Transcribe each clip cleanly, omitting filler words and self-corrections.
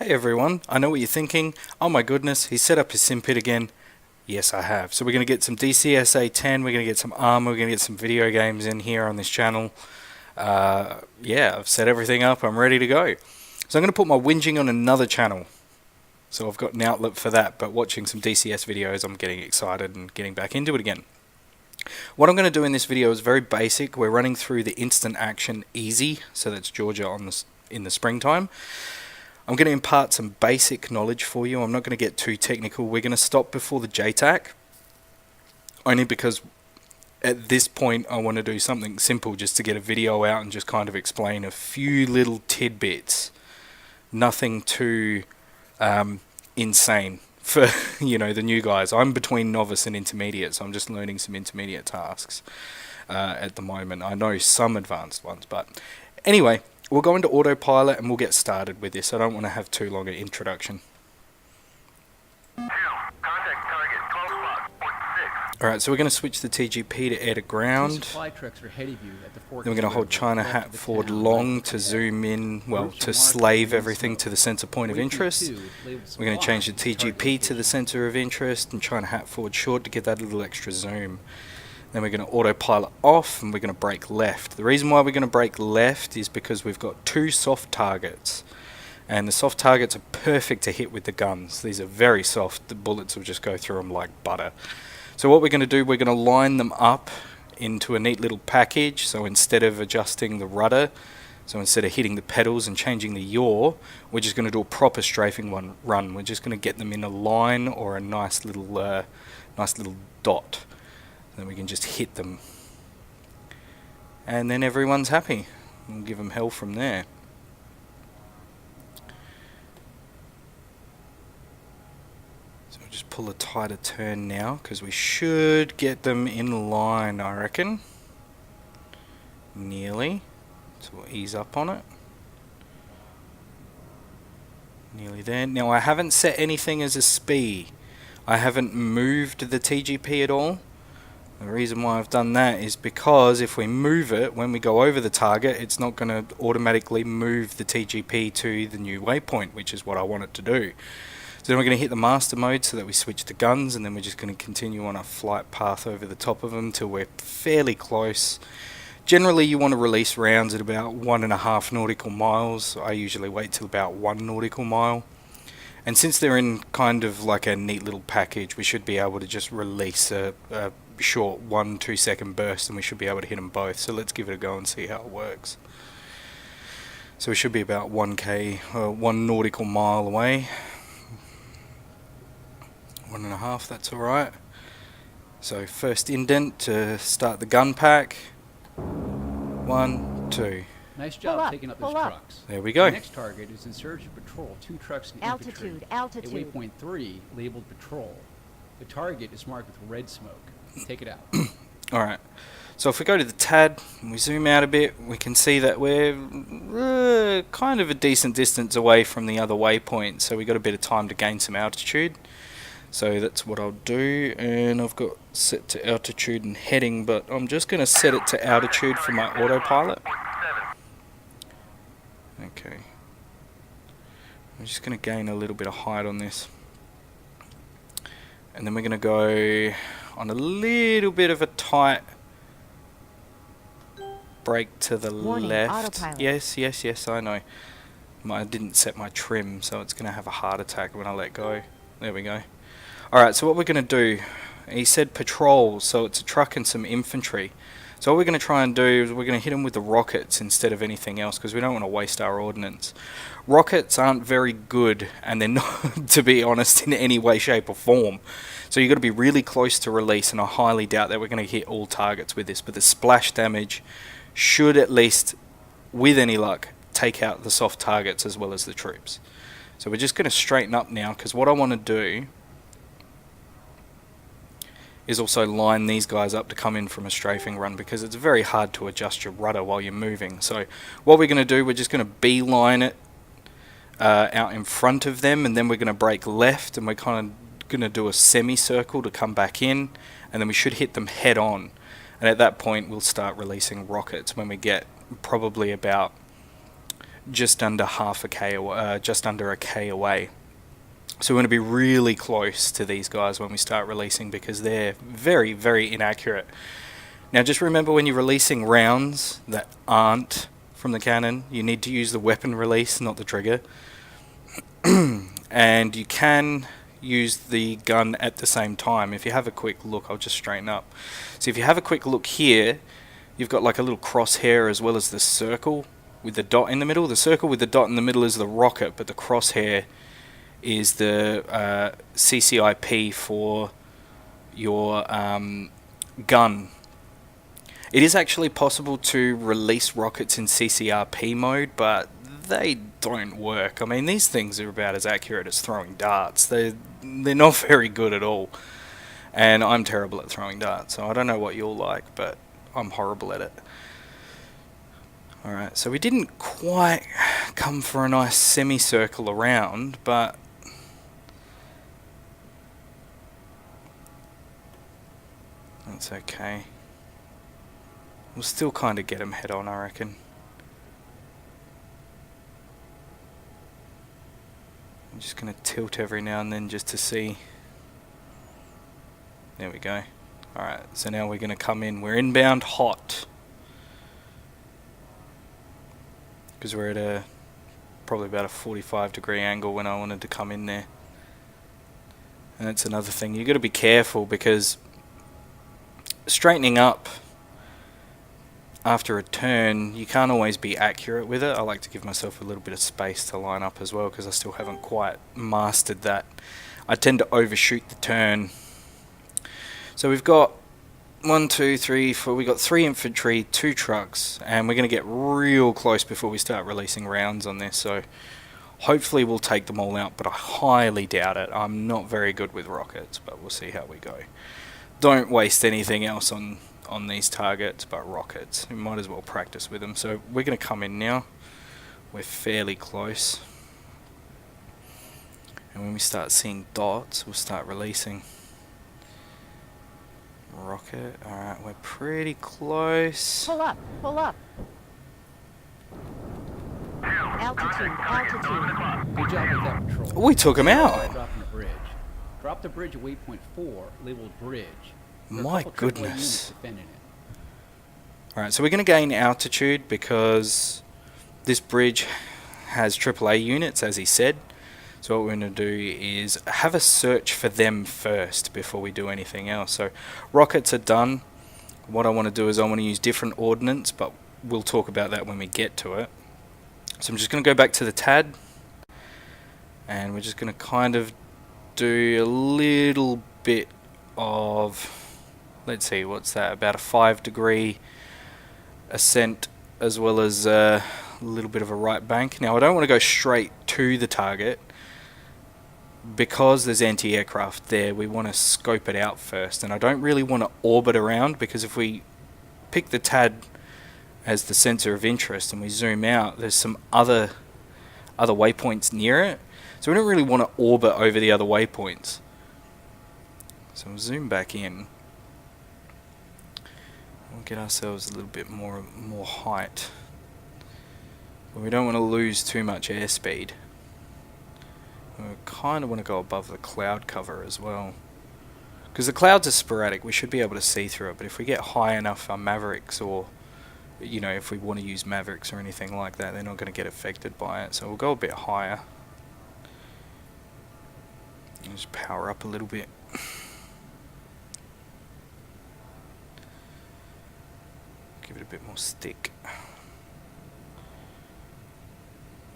Hey everyone, I know what you're thinking. Oh my goodness, he set up his sim pit again. Yes, I have. So we're going to get some DCS A10, we're going to get some armor, we're going to get some video games in here on this channel. Yeah, I've set everything up, I'm ready to go. So I'm going to put my whinging on another channel. So I've got an outlet for that, but watching some DCS videos, I'm getting excited and getting back into it again. What I'm going to do in this video is very basic. We're running through the instant action easy, so that's Georgia in the springtime. I'm going to impart some basic knowledge for you. I'm not going to get too technical. We're going to stop before the JTAC, only because at this point I want to do something simple just to get a video out and just kind of explain a few little tidbits. Nothing too insane for the new guys. I'm between novice and intermediate, so I'm just learning some intermediate tasks at the moment. I know some advanced ones, but anyway, we'll go into autopilot and we'll get started with this. I don't want to have too long an introduction. Alright, so we're going to switch the TGP to air to ground. Then we're going to hold China hat forward long to zoom in, well, to slave everything to the center point of interest. We're going to change the TGP to the center of interest and China hat forward short to get that little extra zoom. Then we're going to autopilot off and we're going to brake left. The reason why we're going to brake left is because we've got two soft targets. And the soft targets are perfect to hit with the guns. These are very soft. The bullets will just go through them like butter. So what we're going to do, we're going to line them up into a neat little package. So instead of adjusting the rudder, so instead of hitting the pedals and changing the yaw, we're just going to do a proper strafing run. We're just going to get them in a line or a nice little dot. Then we can just hit them. And then everyone's happy. We'll give them hell from there. So we'll just pull a tighter turn now, because we should get them in line, I reckon. Nearly. So we'll ease up on it. Nearly there. Now I haven't set anything as a SPI. I haven't moved the TGP at all. The reason why I've done that is because if we move it, when we go over the target, it's not going to automatically move the TGP to the new waypoint, which is what I want it to do. So then we're going to hit the master mode so that we switch to guns, and then we're just going to continue on a flight path over the top of them till we're fairly close. Generally you want to release rounds at about 1.5 nautical miles. I usually wait till about 1 nautical mile. And since they're in kind of like a neat little package, we should be able to just release a short 1-2 second burst and we should be able to hit them both. So let's give it a go and see how it works. So we should be about 1 nautical mile away. 1.5, that's alright. So first indent to start the gun pack. 1, 2. Nice job taking up those trucks. There we go. The next target is Insurgent Patrol, 2 trucks and infantry. Altitude. At waypoint 3, labeled Patrol. The target is marked with red smoke. Take it out. Alright, so if we go to the TAD and we zoom out a bit, we can see that we're kind of a decent distance away from the other waypoint, so we got a bit of time to gain some altitude. So that's what I'll do, and I've got set to altitude and heading, but I'm just going to set it to altitude for my autopilot. Okay. I'm just going to gain a little bit of height on this. And then we're going to go on a little bit of a tight brake to the left. Autopilot. Yes, I know. I didn't set my trim, so it's going to have a heart attack when I let go. There we go. Alright, so what we're going to do, he said patrol, so it's a truck and some infantry. So what we're going to try and do is we're going to hit them with the rockets instead of anything else, because we don't want to waste our ordnance. Rockets aren't very good, and they're not, to be honest, in any way, shape or form. So you've got to be really close to release, and I highly doubt that we're going to hit all targets with this, but the splash damage should, at least with any luck, take out the soft targets as well as the troops. So we're just going to straighten up now, because what I want to do is also line these guys up to come in from a strafing run, because it's very hard to adjust your rudder while you're moving. So what we're going to do, we're just going to beeline it out in front of them, and then we're going to brake left, and we're kind of going to do a semicircle to come back in, and then we should hit them head on. And at that point we'll start releasing rockets when we get probably about just under half a K, just under a K away. So we're going to be really close to these guys when we start releasing, because they're very, very inaccurate. Now just remember, when you're releasing rounds that aren't from the cannon, you need to use the weapon release, not the trigger. And you can use the gun at the same time. If you have a quick look, I'll just straighten up. So if you have a quick look here, you've got like a little crosshair as well as the circle with the dot in the middle. The circle with the dot in the middle is the rocket, but the crosshair is the CCIP for your gun. It is actually possible to release rockets in CCRP mode, but they don't work. I mean, these things are about as accurate as throwing darts. They're not very good at all. And I'm terrible at throwing darts, so I don't know what you'll like, but I'm horrible at it. Alright, so we didn't quite come for a nice semicircle around, but that's okay. We'll still kind of get them head on, I reckon. I'm just going to tilt every now and then just to see. There we go. Alright, so now we're going to come in. We're inbound hot, because we're at a probably about a 45-degree angle when I wanted to come in there. And that's another thing. You've got to be careful, because straightening up after a turn, you can't always be accurate with it. I like to give myself a little bit of space to line up as well, because I still haven't quite mastered that. I tend to overshoot the turn. So we've got 1, 2, 3, 4. We've got 3 infantry, 2 trucks, and we're going to get real close before we start releasing rounds on this. So hopefully we'll take them all out, but I highly doubt it. I'm not very good with rockets, but we'll see how we go. Don't waste anything else on these targets but rockets. We might as well practice with them. So we're going to come in now. We're fairly close, and when we start seeing dots, we'll start releasing. Rocket. Alright, we're pretty close. Pull up, pull up. Altitude, altitude. Good job with that patrol. We took him By out. dropping the bridge. Drop the bridge at waypoint 4, labeled bridge. There are a My couple AAA goodness. units defending it. Alright, so we're going to gain altitude because this bridge has AAA units, as he said. So what we're going to do is have a search for them first before we do anything else. So rockets are done. What I want to do is I want to use different ordnance, but we'll talk about that when we get to it. So I'm just going to go back to the TAD, and we're just going to kind of do a little bit of, let's see, what's that, about a 5-degree ascent, as well as a little bit of a right bank. Now I don't want to go straight to the target, because there's anti-aircraft there. We want to scope it out first, and I don't really want to orbit around, because if we pick the TAD as the sensor of interest and we zoom out, there's some other waypoints near it, so we don't really want to orbit over the other waypoints. So we'll zoom back in. We'll get ourselves a little bit more height, but we don't want to lose too much airspeed. We kind of want to go above the cloud cover as well, because the clouds are sporadic. We should be able to see through it, but if we get high enough, our Mavericks, or if we want to use Mavericks or anything like that, they're not going to get affected by it. So we'll go a bit higher. Just power up a little bit. Give it a bit more stick.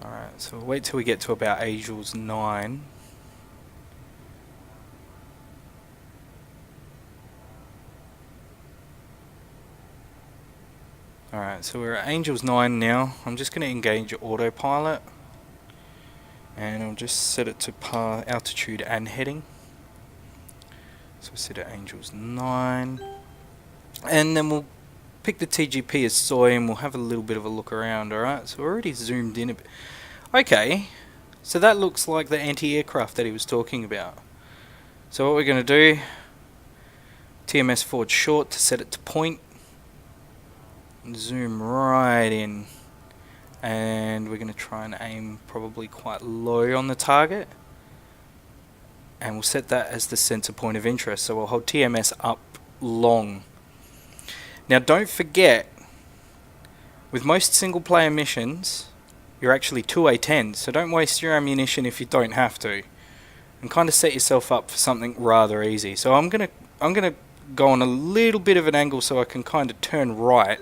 Alright, so we'll wait till we get to about Angels 9. Alright, so we're at Angels 9 now. I'm just going to engage autopilot, and I'll just set it to altitude and heading. So we'll set it Angels 9, and then we'll pick the TGP as soy, and we'll have a little bit of a look around. Alright, so we're already zoomed in a bit. Okay, so that looks like the anti-aircraft that he was talking about. So what we're going to do, TMS forward short to set it to point, zoom right in, and we're going to try and aim probably quite low on the target, and we'll set that as the center point of interest. So we'll hold TMS up long. Now don't forget, with most single player missions you're actually 2 A10s, so don't waste your ammunition if you don't have to, and kind of set yourself up for something rather easy. So I'm gonna go on a little bit of an angle so I can kind of turn right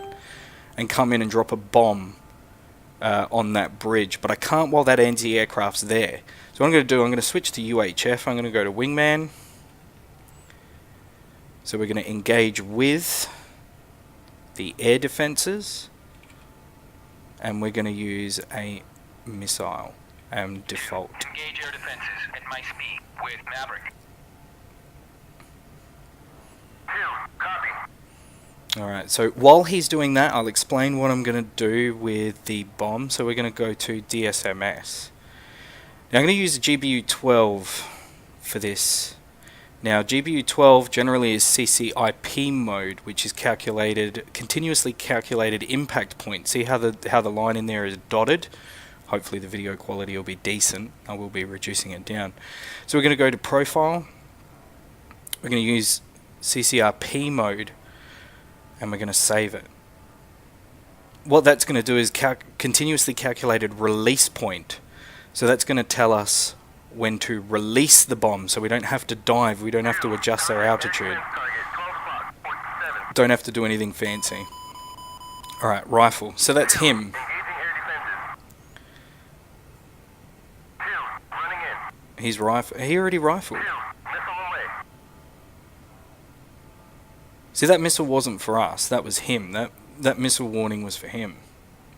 and come in and drop a bomb on that bridge, but I can't while that anti-aircraft's there. So what I'm going to do, I'm going to switch to UHF. I'm going to go to wingman. So we're going to engage with the air defenses, and we're going to use a missile and default. Engage air defenses at my speed with Maverick. Copy. Alright, so while he's doing that, I'll explain what I'm going to do with the bomb. So we're going to go to DSMS. Now I'm going to use the GBU-12 for this. Now GBU-12 generally is CCIP mode, which is continuously calculated impact point. See how the line in there is dotted? Hopefully the video quality will be decent. I will be reducing it down. So we're going to go to profile. We're going to use CCRP mode, and we're going to save it. What that's going to do is continuously calculated release point. So that's going to tell us when to release the bomb, so we don't have to dive, we don't have to adjust our altitude, don't have to do anything fancy. Alright, rifle. So that's him. He's rifle. He already rifled. See, that missile wasn't for us, that was him. That missile warning was for him.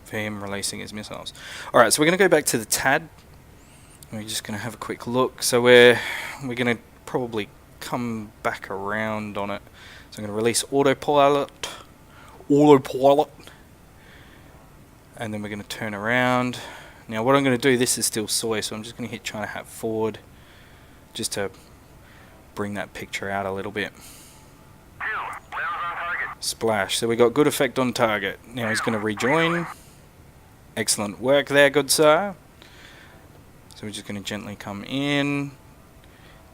For him releasing his missiles. Alright, so we're going to go back to the TAD. We're just going to have a quick look. So we're going to probably come back around on it. So I'm going to release autopilot. And then we're going to turn around. Now what I'm going to do, this is still soy, so I'm just going to hit China hat forward, just to bring that picture out a little bit. Splash. So we got good effect on target. Now he's going to rejoin. Excellent work there, good sir. So we're just going to gently come in.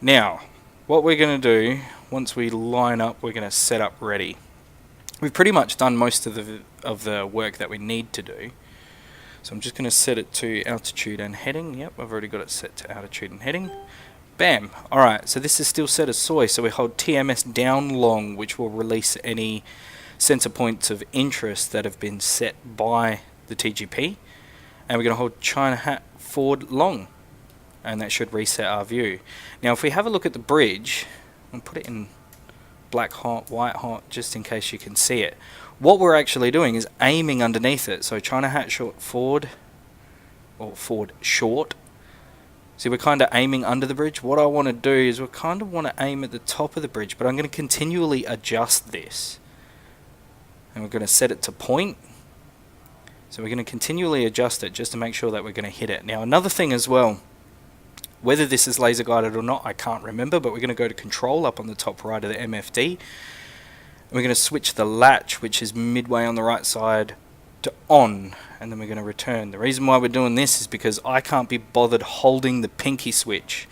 Now, what we're going to do, once we line up, we're going to set up ready. We've pretty much done most of the work that we need to do. So I'm just going to set it to altitude and heading. Yep, I've already got it set to altitude and heading. Bam! Alright, so this is still set as soy, so we hold TMS down long, which will release any sensor points of interest that have been set by the TGP. And we're going to hold China hat forward long, and that should reset our view. Now if we have a look at the bridge, and put it in black hot, white hot, just in case you can see it, what we're actually doing is aiming underneath it. So China hat short forward, or forward short. See, we're kind of aiming under the bridge. What I want to do is we kind of want to aim at the top of the bridge, but I'm going to continually adjust this, and we're going to set it to point. So we're going to continually adjust it just to make sure that we're going to hit it. Now another thing as well, whether this is laser guided or not, I can't remember, but we're going to go to control up on the top right of the MFD. And we're going to switch the latch, which is midway on the right side, to on, and then we're going to return. The reason why we're doing this is because I can't be bothered holding the pinky switch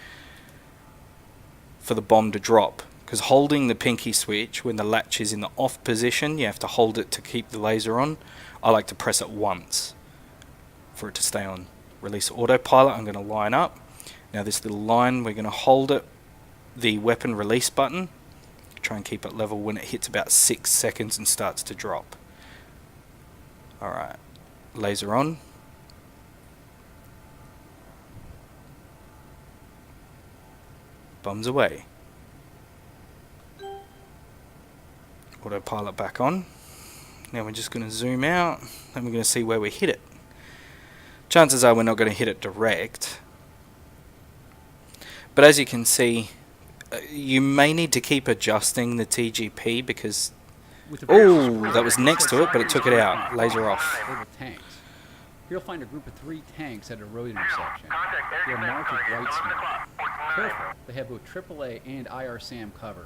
for the bomb to drop. Because holding the pinky switch when the latch is in the off position, you have to hold it to keep the laser on. I like to press it once for it to stay on. Release autopilot, I'm going to line up. Now this little line, we're going to hold it, the weapon release button, try and keep it level when it hits about 6 seconds and starts to drop. Alright, laser on. Bombs away. Autopilot back on. Now we're just going to zoom out, and we're going to see where we hit it. Chances are we're not going to hit it direct. But as you can see, you may need to keep adjusting the TGP because... Oh, that was next to it, but it took it out. Laser off. Tanks. Here you'll find a group of 3 tanks at a road intersection. They are marked with white smoke. Careful, they have both AAA and IRSAM cover.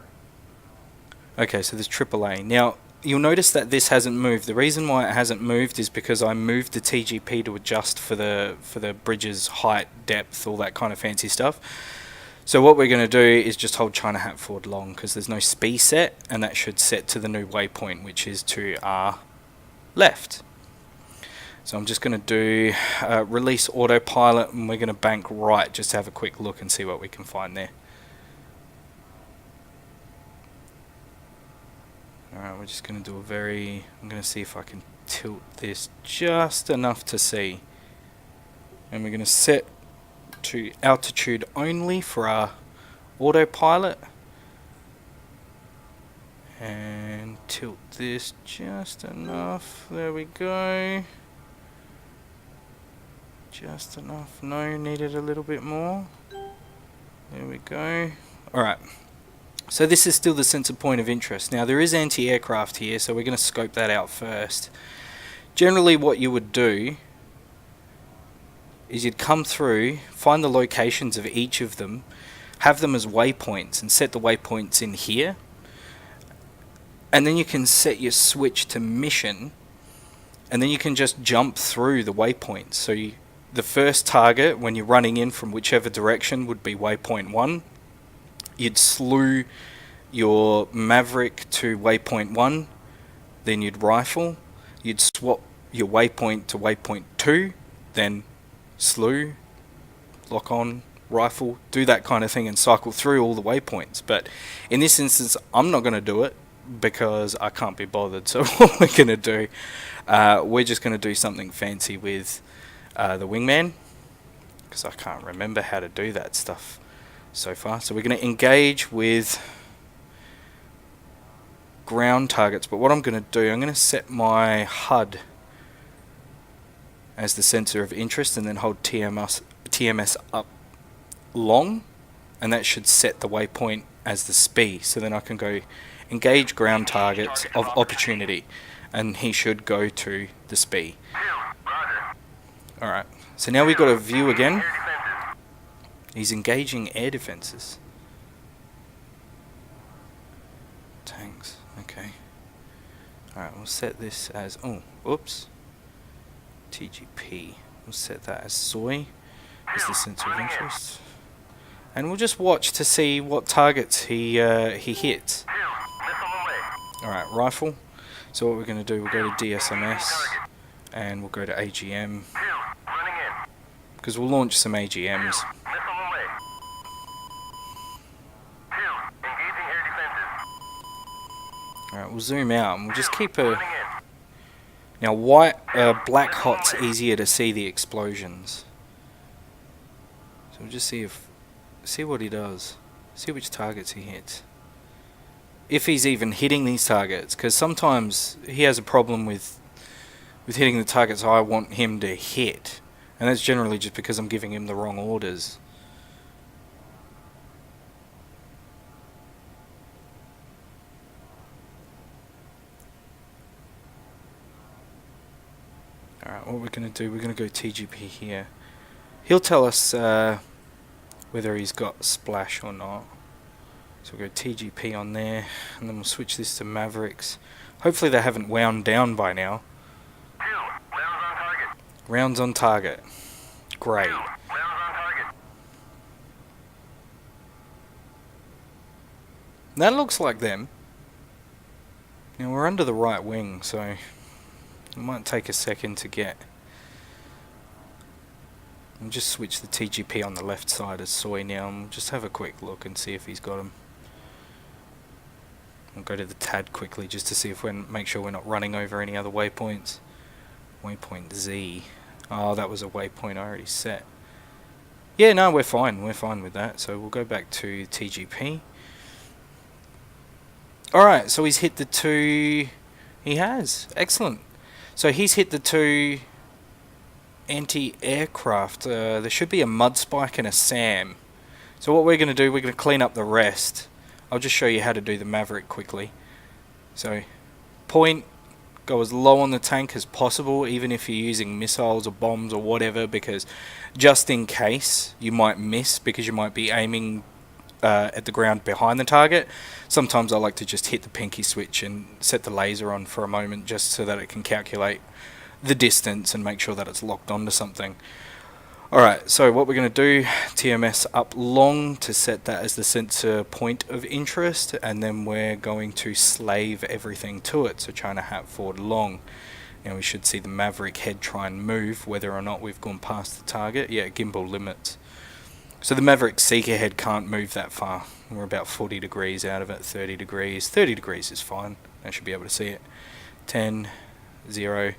Okay, so there's AAA. Now, you'll notice that this hasn't moved. The reason why it hasn't moved is because I moved the TGP to adjust for the bridge's height, depth, all that kind of fancy stuff. So what we're going to do is just hold China Hat forward long, because there's no SPI set, and that should set to the new waypoint, which is to our left. So I'm just going to do release autopilot, and we're going to bank right just to have a quick look and see what we can find there. Alright, we're just going to do I'm going to see if I can tilt this just enough to see. And we're going to set to altitude only for our autopilot. And tilt this just enough. There we go. Just enough. No, needed a little bit more. There we go. Alright. So this is still the sensor point of interest. Now there is anti-aircraft here, so we're going to scope that out first. Generally what you would do is you'd come through, find the locations of each of them, have them as waypoints, and set the waypoints in here. And then you can set your switch to mission, and then you can just jump through the waypoints. So the first target, when you're running in from whichever direction, would be waypoint 1. You'd slew your Maverick to waypoint 1, then you'd rifle. You'd swap your waypoint to waypoint 2, then slew, lock on, rifle, do that kind of thing and cycle through all the waypoints. But in this instance, I'm not going to do it because I can't be bothered. So what we're going to do, we're just going to do something fancy with the wingman, because I can't remember how to do that stuff so far. So we're going to engage with ground targets, but what I'm going to do, I'm going to set my HUD as the sensor of interest and then hold TMS up long, and that should set the waypoint as the SPI. So then I can go engage ground targets of opportunity, and he should go to the SPI. Alright, so now we've got a view again. He's engaging air defenses. Tanks, okay. Alright, we'll set this as, oops. TGP. We'll set that as soy as the sensor of interest. And we'll just watch to see what targets he hits. Alright, rifle. So what we're going to do, we'll go to DSMS and we'll go to AGM, because we'll launch some AGMs. Alright, we'll zoom out and we'll just keep a... Now black hot's easier to see the explosions. So we'll just see what he does. See which targets he hits. If he's even hitting these targets, because sometimes he has a problem with hitting the targets I want him to hit. And that's generally just because I'm giving him the wrong orders. Alright, what we're going to do, we're going to go TGP here. He'll tell us whether he's got splash or not. So we'll go TGP on there, and then we'll switch this to Mavericks. Hopefully they haven't wound down by now. Rounds on target. Great. That looks like them. Now we're under the right wing, so it might take a second to get. We'll just switch the TGP on the left side as soy now, and we'll just have a quick look and see if he's got him. We'll go to the TAD quickly just to see if make sure we're not running over any other waypoints. Waypoint Z. Oh, that was a waypoint I already set. Yeah, no, we're fine. We're fine with that. So we'll go back to TGP. Alright, so he's hit the 2... He has. Excellent. So he's hit the 2 anti-aircraft. There should be a mud spike and a SAM. So what we're going to do, we're going to clean up the rest. I'll just show you how to do the Maverick quickly. So, point, go as low on the tank as possible, even if you're using missiles or bombs or whatever, because just in case you might miss, because you might be aiming at the ground behind the target. Sometimes I like to just hit the pinky switch and set the laser on for a moment just so that it can calculate the distance and make sure that it's locked onto something. Alright, so what we're going to do, TMS up long to set that as the sensor point of interest, and then we're going to slave everything to it, so China hat forward long. Now we should see the Maverick head try and move, whether or not we've gone past the target. Yeah, gimbal limits. So the Maverick Seeker head can't move that far. We're about 40 degrees out of it, 30 degrees. 30 degrees is fine. I should be able to see it. 10, 0.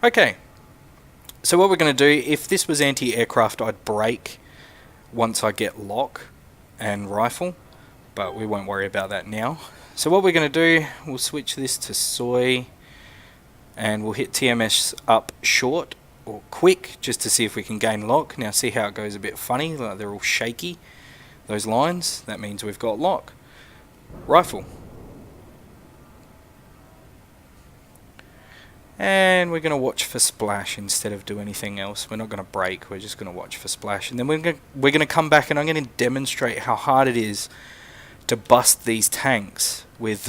Okay. So what we're going to do, if this was anti-aircraft, I'd brake once I get lock and rifle, but we won't worry about that now. So what we're going to do, we'll switch this to soy, and we'll hit TMS up short or quick just to see if we can gain lock. Now see how it goes a bit funny, like they're all shaky, those lines. That means we've got lock. Rifle. And we're going to watch for splash instead of do anything else. We're not going to brake, we're just going to watch for splash. And then we're going to come back and I'm going to demonstrate how hard it is to bust these tanks with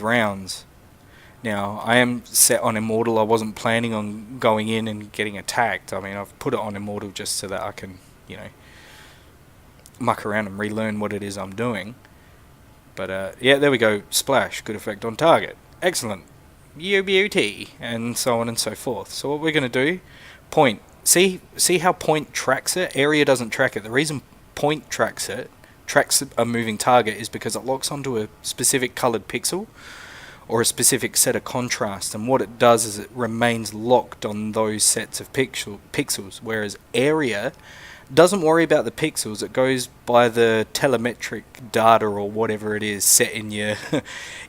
rounds. Now, I am set on Immortal. I wasn't planning on going in and getting attacked. I mean, I've put it on Immortal just so that I can, you know, muck around and relearn what it is I'm doing. But yeah, there we go. Splash, good effect on target. Excellent. UBUT, and so on and so forth. So what we're going to do, point. See how point tracks it? Area doesn't track it. The reason point tracks a moving target, is because it locks onto a specific colored pixel or a specific set of contrast, and what it does is it remains locked on those sets of pixels, whereas area doesn't worry about the pixels. It goes by the telemetric data or whatever it is set in your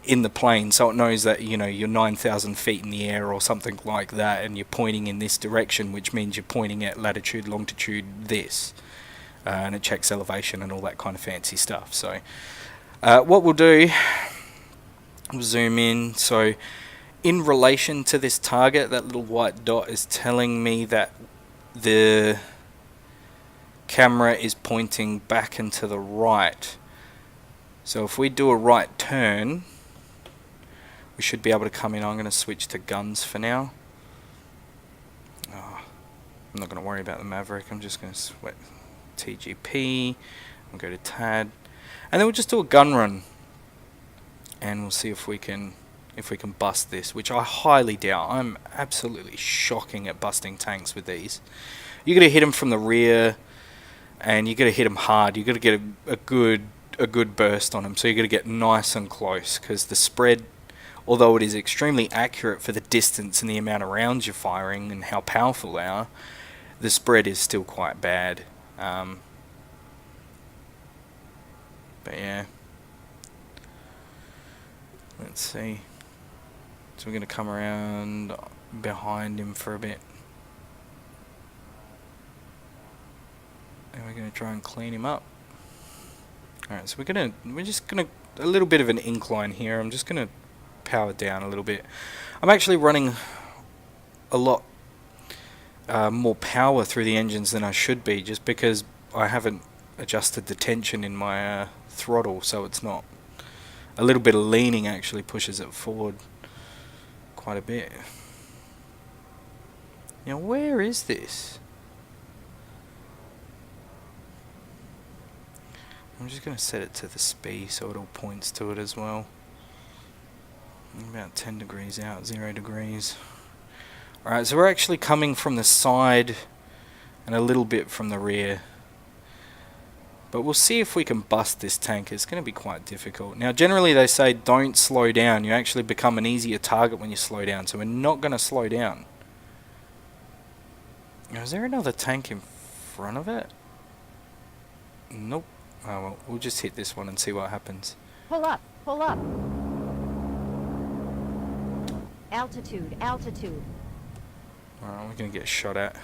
in the plane, so it knows that, you know, you're 9,000 feet in the air or something like that, and you're pointing in this direction, which means you're pointing at latitude, longitude, this, and it checks elevation and all that kind of fancy stuff. So what we'll do, we'll zoom in. So in relation to this target, that little white dot is telling me that the camera is pointing back and to the right. So if we do a right turn, we should be able to come in. I'm going to switch to guns for now. Oh, I'm not going to worry about the Maverick. I'm just going to switch TGP. We'll go to TAD, and then we'll just do a gun run, and we'll see if we can bust this, which I highly doubt. I'm absolutely shocking at busting tanks with these. You're going to hit them from the rear, and you're going to hit them hard. You've got to get a good burst on them, so you're going to get nice and close, because the spread, although it is extremely accurate for the distance and the amount of rounds you're firing and how powerful they are, the spread is still quite bad. But yeah, let's see. So we're going to come around behind him for a bit. And we're going to try and clean him up. Alright, so we're just going to, a little bit of an incline here. I'm just going to power down a little bit. I'm actually running a lot more power through the engines than I should be, just because I haven't adjusted the tension in my throttle, so it's not. A little bit of leaning actually pushes it forward quite a bit. Now, where is this? I'm just going to set it to the speed so it all points to it as well. About 10 degrees out, 0 degrees. Alright, so we're actually coming from the side and a little bit from the rear. But we'll see if we can bust this tank. It's going to be quite difficult. Now, generally they say don't slow down. You actually become an easier target when you slow down. So we're not going to slow down. Now, is there another tank in front of it? Nope. Oh, well, we'll just hit this one and see what happens. Pull up, pull up. Altitude, altitude. Alright, we're going to get shot at.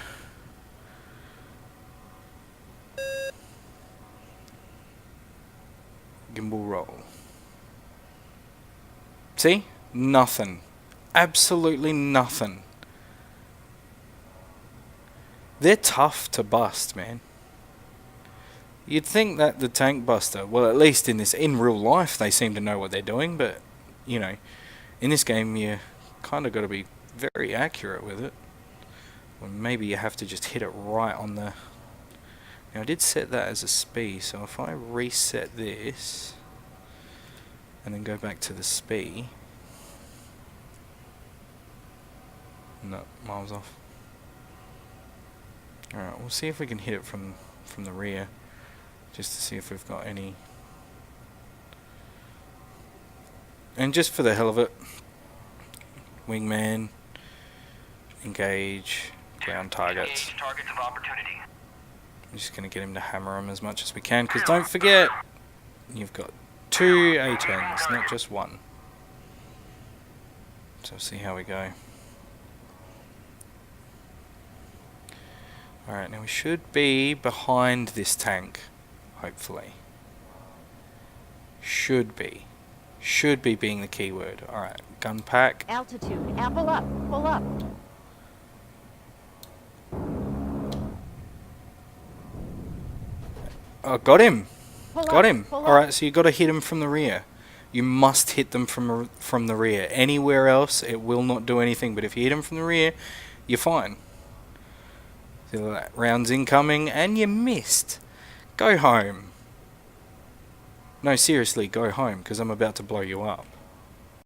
Gimbal roll. See? Nothing. Absolutely nothing. They're tough to bust, man. You'd think that the tank buster, well, at least in real life, they seem to know what they're doing, but, you know, in this game, you kind of got to be very accurate with it. Or maybe you have to just hit it right on the... Now, I did set that as a speed, so if I reset this, and then go back to the speed... No, miles off. Alright, we'll see if we can hit it from the rear. Just to see if we've got any. And just for the hell of it, wingman, engage, ground targets. Engage targets of opportunity. I'm just going to get him to hammer them as much as we can, because don't forget, you've got 2 A10s, not just one. So see how we go. Alright, now we should be behind this tank. Hopefully. Should be. Should be being the key word. Alright, gun pack. Altitude. Pull up. Pull up. Oh, got him! Pull Got up, him! pull up. Alright, so you got to hit him from the rear. You must hit them from the rear. Anywhere else, it will not do anything. But if you hit him from the rear, you're fine. So that round's incoming, and you missed. Go home. No, seriously, go home, because I'm about to blow you up.